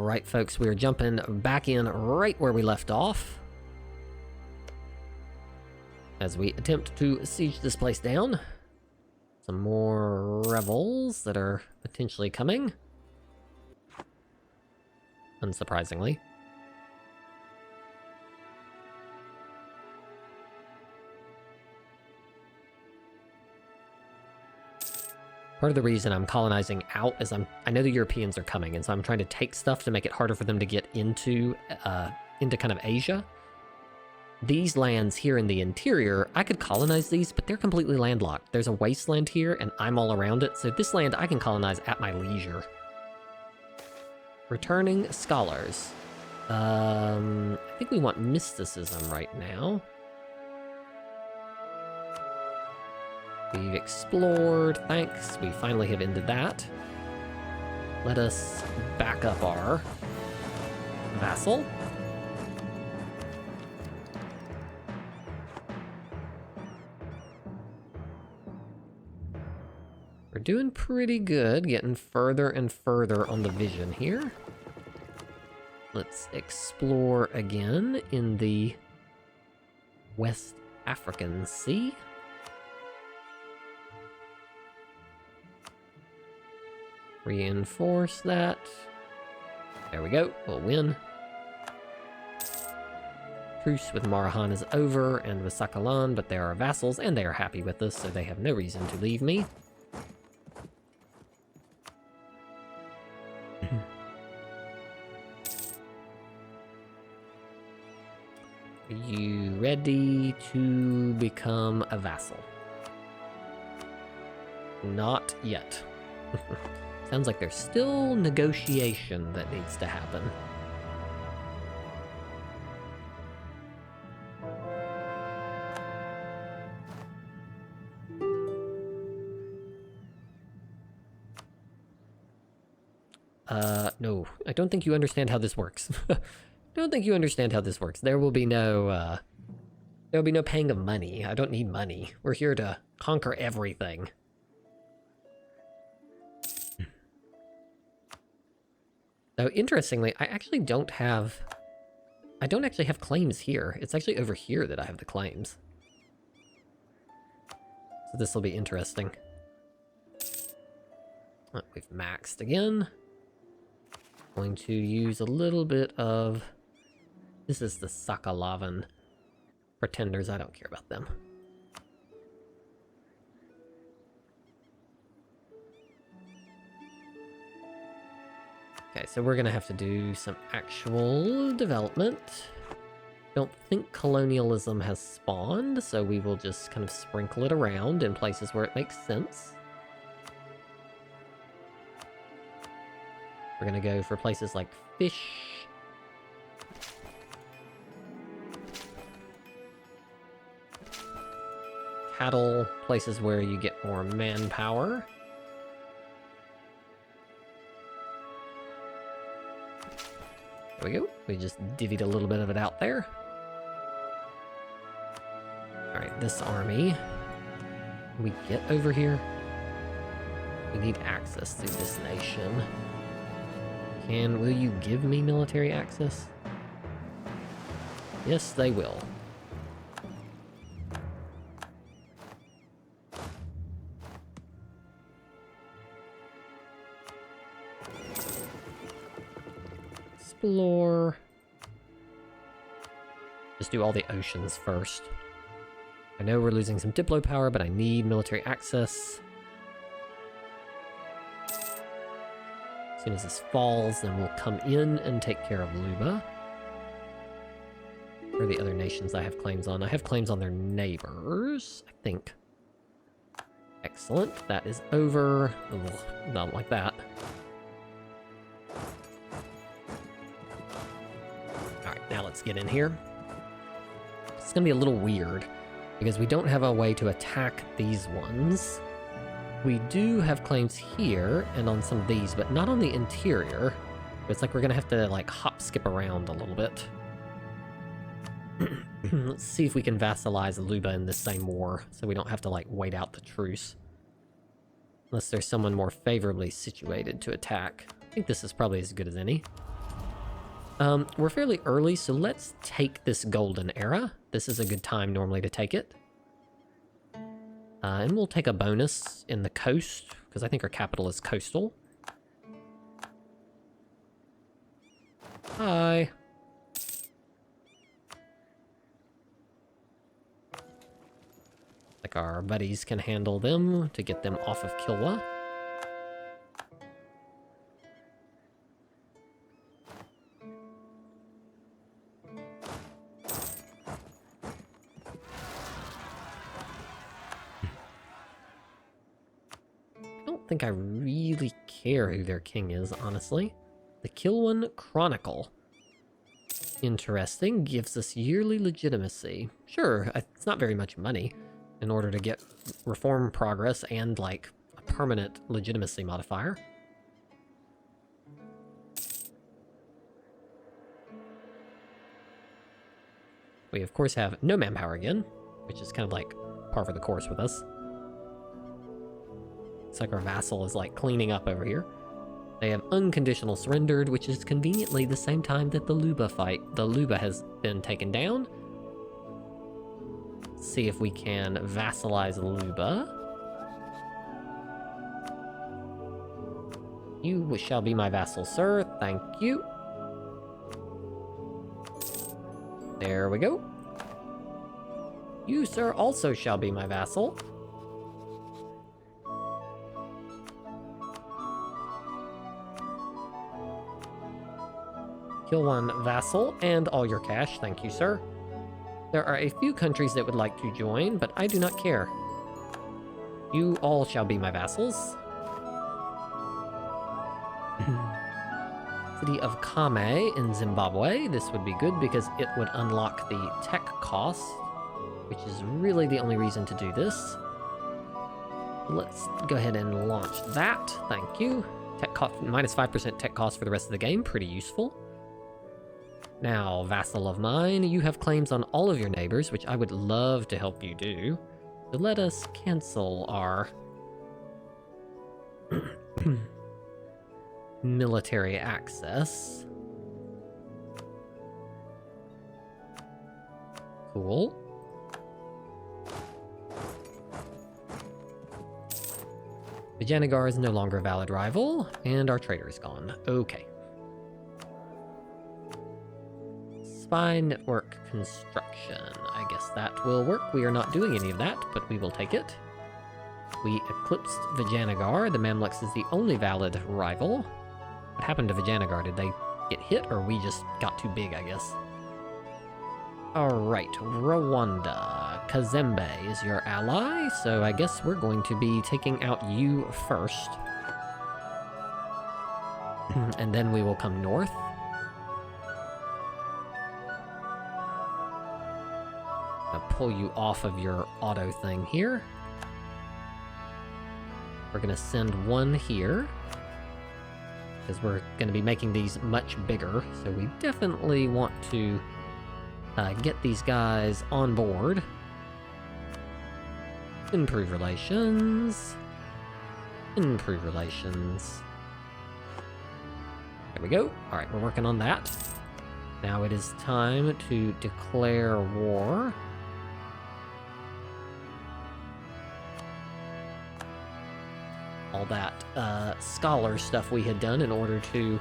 Alright, folks, we are jumping back in right where we left off as we attempt to siege this place down. Some more rebels that are potentially coming. Unsurprisingly. Part of the reason I'm colonizing out is I know the Europeans are coming, and so I'm trying to take stuff to make it harder for them to get into kind of Asia. These lands here in the interior, I could colonize these, but they're completely landlocked. There's a wasteland here, and I'm all around it, so this land I can colonize at my leisure. Returning scholars. I think we want mysticism right now. We've explored, thanks. We finally have ended that. Let us back up our vassal. We're doing pretty good, getting further and further on the vision here. Let's explore again in the West African Sea. Reinforce that. There we go, we'll win. Truce with Marahan is over, and with Sakalan, but they are vassals, and they are happy with us, so they have no reason to leave me. Are you ready to become a vassal? Not yet. Sounds like there's still negotiation that needs to happen. No, I don't think you understand how this works. Don't think you understand how this works. There will be no paying of money. I don't need money. We're here to conquer everything. So interestingly, I don't actually have claims here. It's actually over here that I have the claims. So this will be interesting. Oh, we've maxed again. Going to use a little bit of... This is the Sakalavan pretenders. I don't care about them. Okay, so we're gonna have to do some actual development. Don't think colonialism has spawned, so we will just kind of sprinkle it around in places where it makes sense. We're gonna go for places like fish. Cattle, places where you get more manpower. There we go. We just divvied a little bit of it out there. Alright, this army. Can we get over here? We need access to this nation. Will you give me military access? Yes, they will. Explore. Just do all the oceans first. I know we're losing some Diplo power, but I need military access. As soon as this falls, then we'll come in and take care of Luba. Where are the other nations I have claims on? I have claims on their neighbors, I think. Excellent. That is over. Ugh, not like that. Alright, now let's get in here. It's gonna be a little weird, because we don't have a way to attack these ones. We do have claims here and on some of these, but not on the interior. It's like we're gonna have to like hop skip around a little bit. Let's see if we can vassalize Luba in this same war, so we don't have to like wait out the truce. Unless there's someone more favorably situated to attack. I think this is probably as good as any. We're fairly early, so let's take this golden era. This is a good time normally to take it. And we'll take a bonus in the coast, because I think our capital is coastal. Hi. Like our buddies can handle them to get them off of Kilwa. I don't think I really care who their king is, honestly. The Kilwan Chronicle. Interesting. Gives us yearly legitimacy. Sure, it's not very much money in order to get reform progress and, like, a permanent legitimacy modifier. We, of course, have no manpower again, which is kind of like par for the course with us. It's like our vassal is, like, cleaning up over here. They have unconditional surrendered, which is conveniently the same time that the Luba has been taken down. Let's see if we can vassalize Luba. You shall be my vassal, sir. Thank you. There we go. You, sir, also shall be my vassal. Kill one vassal and all your cash. Thank you, sir. There are a few countries that would like to join, but I do not care. You all shall be my vassals. City of Kame in Zimbabwe. This would be good because it would unlock the tech cost, which is really the only reason to do this. Let's go ahead and launch that. Thank you. Tech cost, minus 5% tech cost for the rest of the game. Pretty useful. Now, vassal of mine, you have claims on all of your neighbors, which I would love to help you do. So let us cancel our military access. Cool. Vijayanagar is no longer a valid rival, and our trader is gone. Okay. Spy network construction. I guess that will work. We are not doing any of that, but we will take it. We eclipsed Vijayanagar. The Mamluks is the only valid rival. What happened to Vijayanagar? Did they get hit, or we just got too big, I guess? Alright, Rwanda. Kazembe is your ally, so I guess we're going to be taking out you first. And then we will come north. Pull you off of your auto thing here. We're gonna send one here because we're gonna be making these much bigger, so we definitely want to get these guys on board. Improve relations. Improve relations. There we go. All right, we're working on that. Now it is time to declare war. All that scholar stuff we had done in order to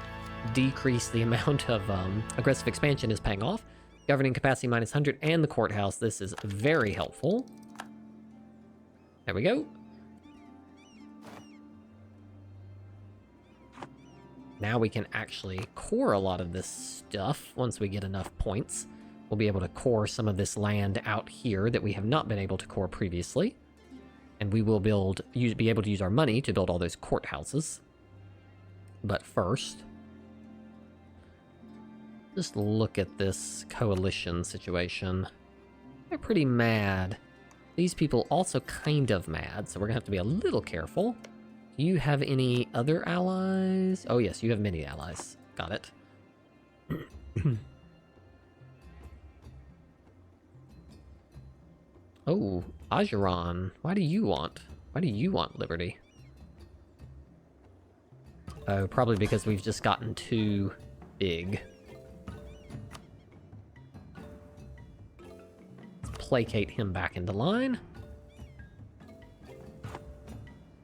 decrease the amount of aggressive expansion is paying off. Governing capacity minus 100 and the courthouse. This is very helpful. There we go. Now we can actually core a lot of this stuff once we get enough points. We'll be able to core some of this land out here that we have not been able to core previously. And we will be able to use our money to build all those courthouses. But first, just look at this coalition situation. They're pretty mad. These people also kind of mad, so we're gonna have to be a little careful. Do you have any other allies? Oh yes, you have many allies. Got it. Oh, Ajuran. Why do you want liberty? Oh, probably because we've just gotten too big. placate him back into line.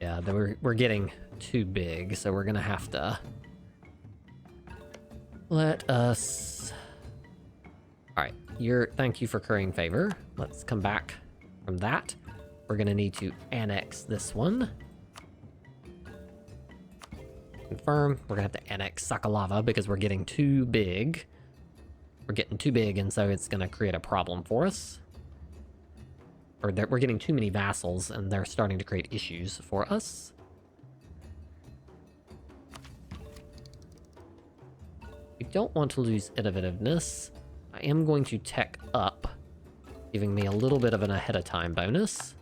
Yeah, we're getting too big, so we're gonna have to let us... Alright, thank you for currying favor. Let's come back from that. We're gonna need to annex this one. Confirm. We're gonna have to annex Sakalava because we're getting too big. We're getting too big, and so it's gonna create a problem for us. Or we're getting too many vassals, and they're starting to create issues for us. We don't want to lose innovativeness. I am going to tech up, giving me a little bit of an ahead of time bonus.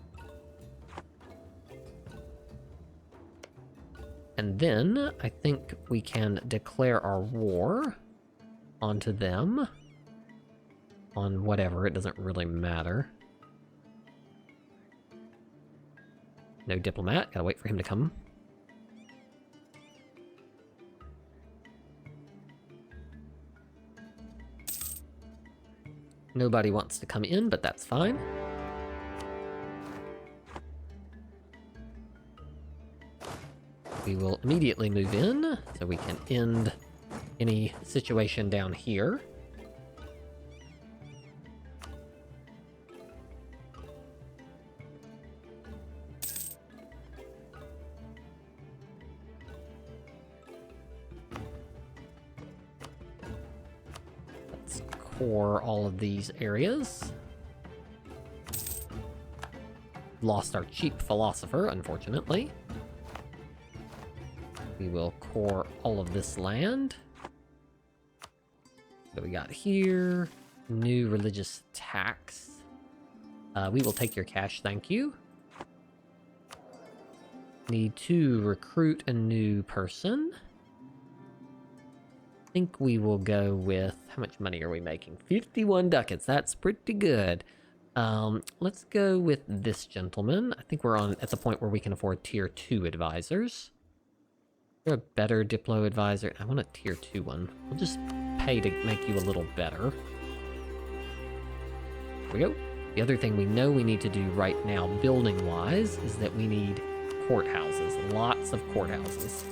And then I think we can declare our war onto them. On whatever, it doesn't really matter. No diplomat, gotta wait for him to come. Nobody wants to come in, but that's fine. We will immediately move in, so we can end any situation down here. Let's core all of these areas. Lost our cheap philosopher, unfortunately. We will core all of this land. What do we got here? New religious tax. We will take your cash, thank you. Need to recruit a new person. I think we will go with... How much money are we making? 51 ducats. That's pretty good. Let's go with this gentleman. I think we're at the point where we can afford tier 2 advisors. You're a better Diplo advisor. I want a tier 2 one. We'll just pay to make you a little better. Here we go. The other thing we know we need to do right now, building-wise, is that we need courthouses. Lots of courthouses.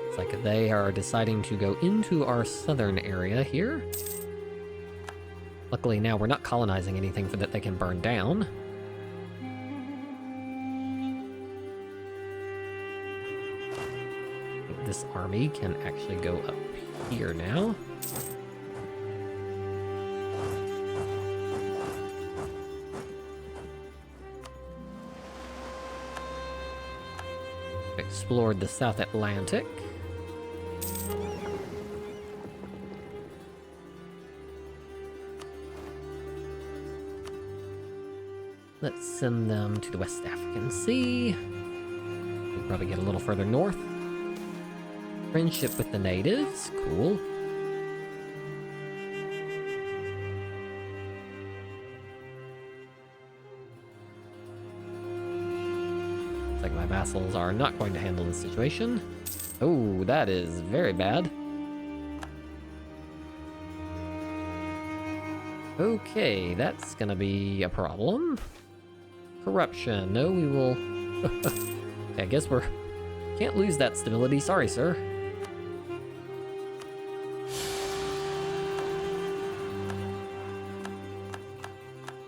It's like they are deciding to go into our southern area here. Luckily now we're not colonizing anything that they can burn down. I think this army can actually go up here now. Explored the South Atlantic. Let's send them to the West African Sea. We'll probably get a little further north. Friendship with the natives. Cool. Looks like my vassals are not going to handle this situation. Oh, that is very bad. Okay, that's gonna be a problem. Corruption. No, we will... Okay, I guess we're... Can't lose that stability. Sorry, sir.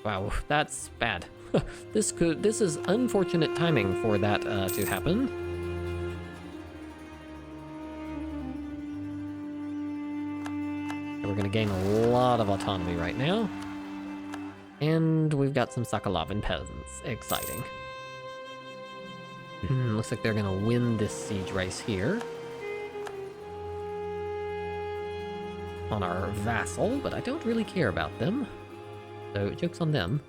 Wow, that's bad. This is unfortunate timing for that to happen. We're gonna gain a lot of autonomy right now. And we've got some Sakalavan peasants. Exciting. Looks like they're gonna win this siege race here. On our vassal, but I don't really care about them. So, joke's on them.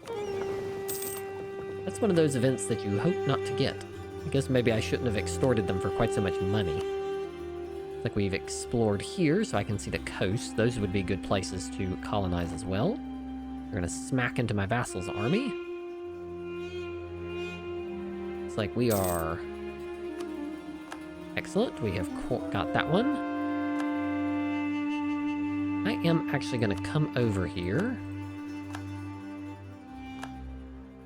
That's one of those events that you hope not to get. I guess maybe I shouldn't have extorted them for quite so much money. Looks like we've explored here, so I can see the coast. Those would be good places to colonize as well. We're gonna smack into my vassal's army. It's like we are... Excellent, we have got that one. I am actually going to come over here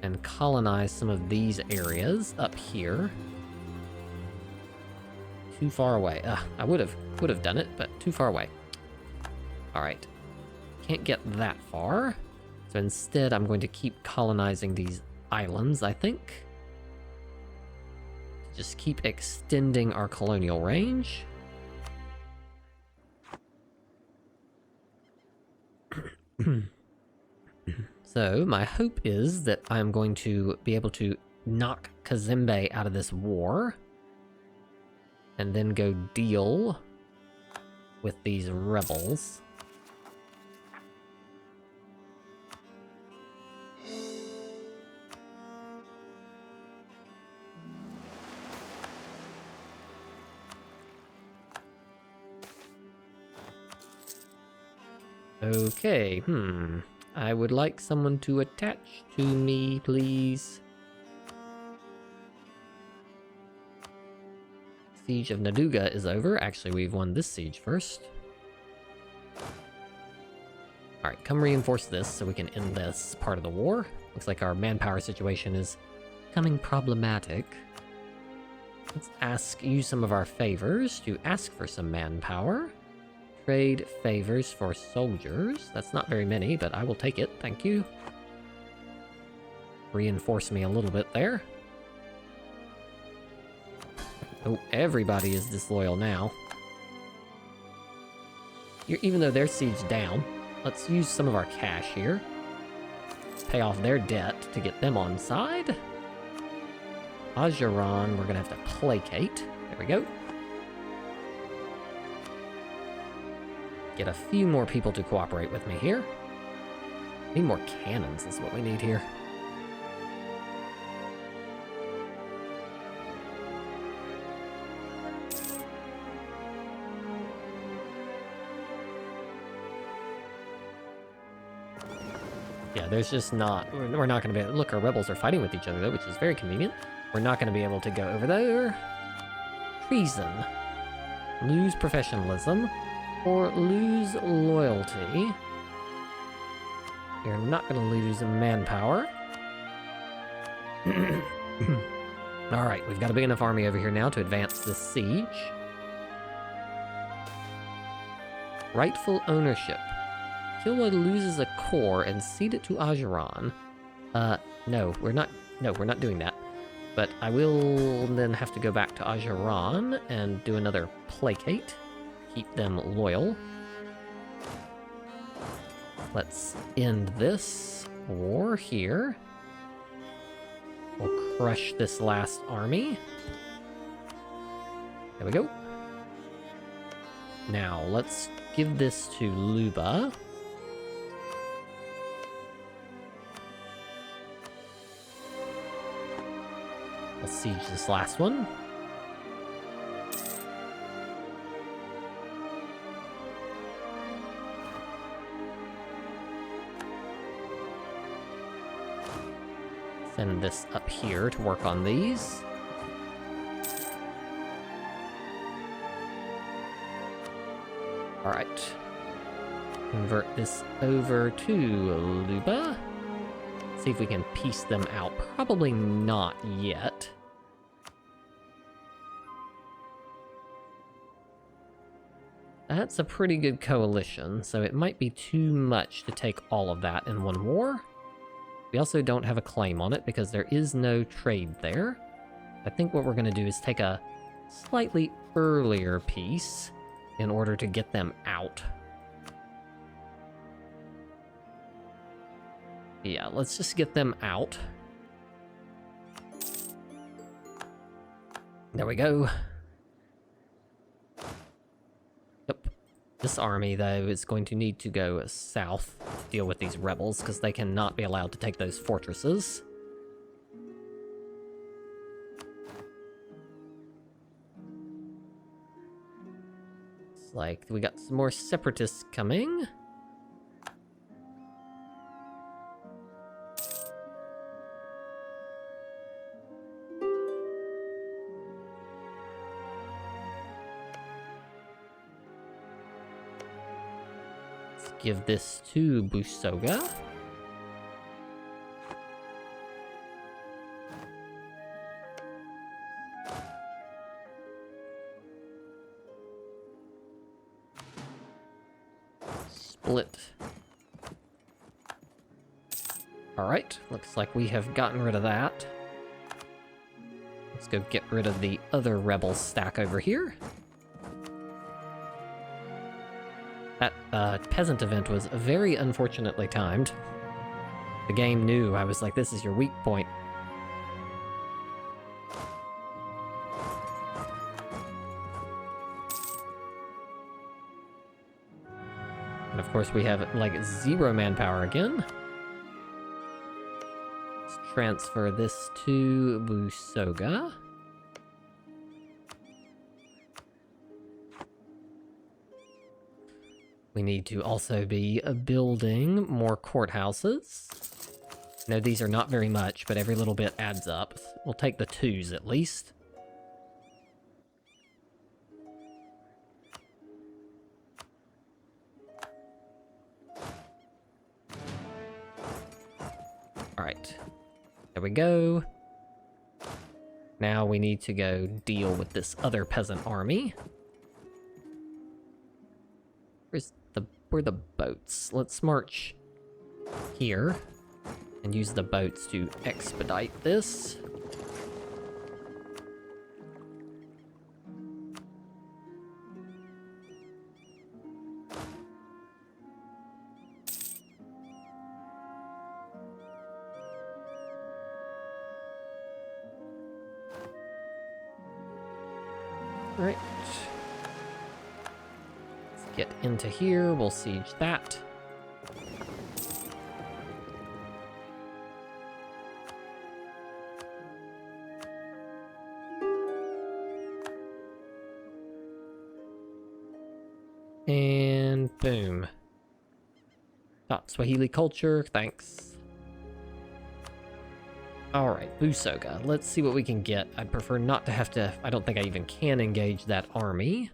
and colonize some of these areas up here. Too far away. I would have done it, but too far away. All right. Can't get that far. So instead, I'm going to keep colonizing these islands, I think. Just keep extending our colonial range. So my hope is that I'm going to be able to knock Kazembe out of this war and then go deal with these rebels. Okay, I would like someone to attach to me, please. Siege of Naduga is over. Actually, we've won this siege first. Alright, come reinforce this so we can end this part of the war. Looks like our manpower situation is becoming problematic. Let's use some of our favors to ask for some manpower. Trade favors for soldiers. That's not very many, but I will take it. Thank you. Reinforce me a little bit there. Oh, everybody is disloyal now. Even though they're sieged down, let's use some of our cash here. Pay off their debt to get them on side. Ajaran, we're gonna have to placate. There we go. Get a few more people to cooperate with me here. Need more cannons is what we need here. Yeah, there's just not... We're not going to be... Look, our rebels are fighting with each other, though, which is very convenient. We're not going to be able to go over there. Treason. Lose professionalism. Or lose loyalty. You're not going to lose manpower. Alright, we've got a big enough army over here now to advance this siege. Rightful ownership. Kilwa loses a core and cede it to Ajaran. No, we're not doing that. But I will then have to go back to Ajaran and do another placate. Keep them loyal. Let's end this war here. We'll crush this last army. There we go. Now, let's give this to Luba. We'll siege this last one. Send this up here to work on these. Alright. Convert this over to Luba. See if we can piece them out. Probably not yet. That's a pretty good coalition, so it might be too much to take all of that in one war. We also don't have a claim on it because there is no trade there. I think what we're going to do is take a slightly earlier piece in order to get them out. Yeah, let's just get them out. There we go. Yep. This army, though, is going to need to go south to deal with these rebels, because they cannot be allowed to take those fortresses. It's like we got some more separatists coming. give this to Busoga. Split. Alright, looks like we have gotten rid of that. Let's go get rid of the other rebel stack over here. That peasant event was very unfortunately timed. The game knew. I was like, this is your weak point. And of course we have, like, 0 manpower again. Let's transfer this to Busoga. We need to also be building more courthouses. No, these are not very much, but every little bit adds up. We'll take the 2s at least. Alright. There we go. Now we need to go deal with this other peasant army. Where are the boats? Let's march here and use the boats to expedite this. Right. Get into here, we'll siege that. And boom. Top Swahili culture, thanks. Alright, Busoga. Let's see what we can get. I'd prefer not to have to... I don't think I even can engage that army.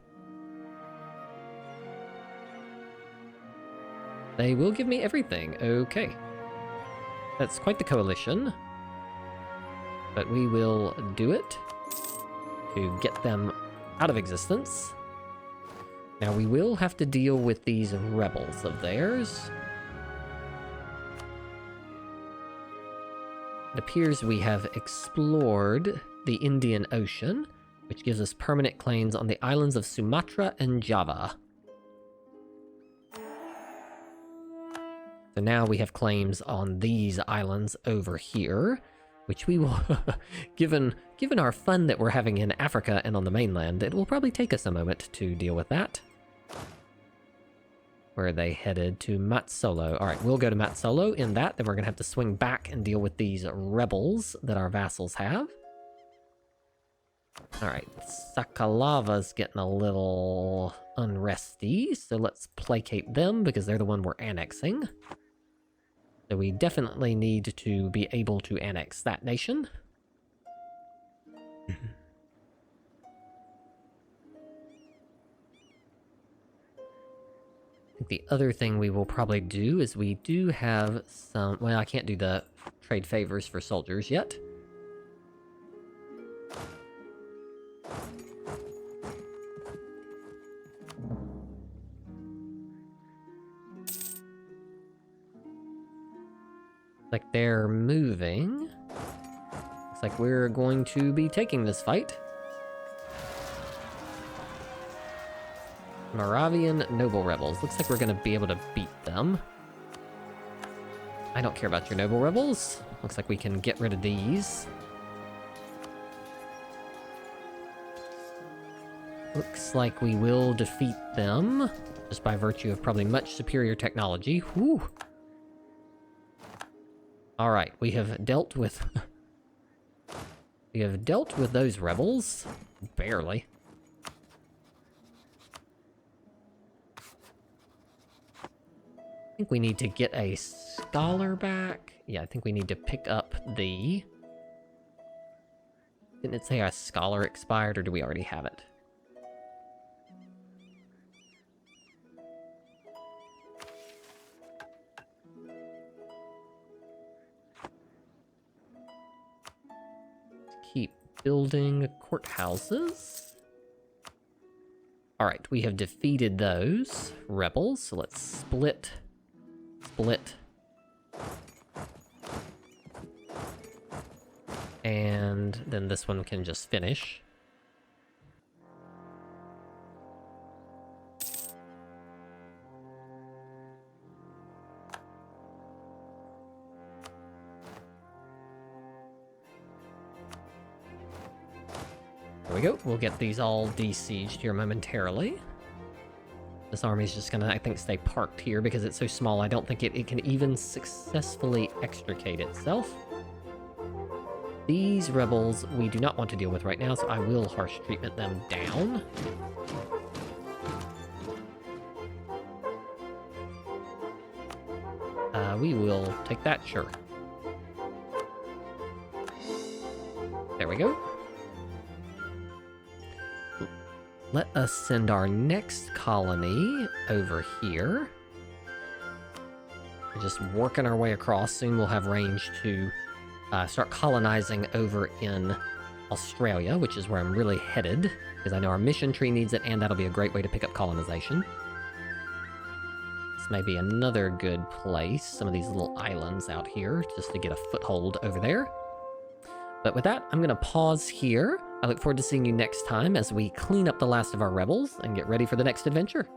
They will give me everything. Okay. That's quite the coalition. But we will do it to get them out of existence. Now we will have to deal with these rebels of theirs. It appears we have explored the Indian Ocean, which gives us permanent claims on the islands of Sumatra and Java. So now we have claims on these islands over here, which we will, given our fun that we're having in Africa and on the mainland, it will probably take us a moment to deal with that. Where are they headed? To Matsolo. Alright, we'll go to Matsolo in that, then we're going to have to swing back and deal with these rebels that our vassals have. Alright, Sakalava's getting a little unresty, so let's placate them because they're the one we're annexing. So we definitely need to be able to annex that nation. I think the other thing we will probably do is we do have some... Well, I can't do the trade favors for soldiers yet. Like they're moving. Looks like we're going to be taking this fight. Moravian noble rebels. Looks like we're going to be able to beat them. I don't care about your noble rebels. Looks like we can get rid of these. Looks like we will defeat them just by virtue of probably much superior technology. Whew. Alright, we have dealt with... we have dealt with those rebels. Barely. I think we need to get a scholar back. Yeah, I think we need to pick up the... Didn't it say our scholar expired, or do we already have it? keep building courthouses. Alright, we have defeated those rebels, so let's split. And then this one can just finish. There we go. We'll get these all besieged here momentarily. This army's just gonna, I think, stay parked here because it's so small. I don't think it can even successfully extricate itself. These rebels we do not want to deal with right now, so I will harsh treatment them down. We will take that, sure. There we go. Let us send our next colony over here. We're just working our way across. Soon we'll have range to start colonizing over in Australia, which is where I'm really headed, because I know our mission tree needs it, and that'll be a great way to pick up colonization. This may be another good place, some of these little islands out here, just to get a foothold over there. But with that, I'm going to pause here. I look forward to seeing you next time as we clean up the last of our rebels and get ready for the next adventure.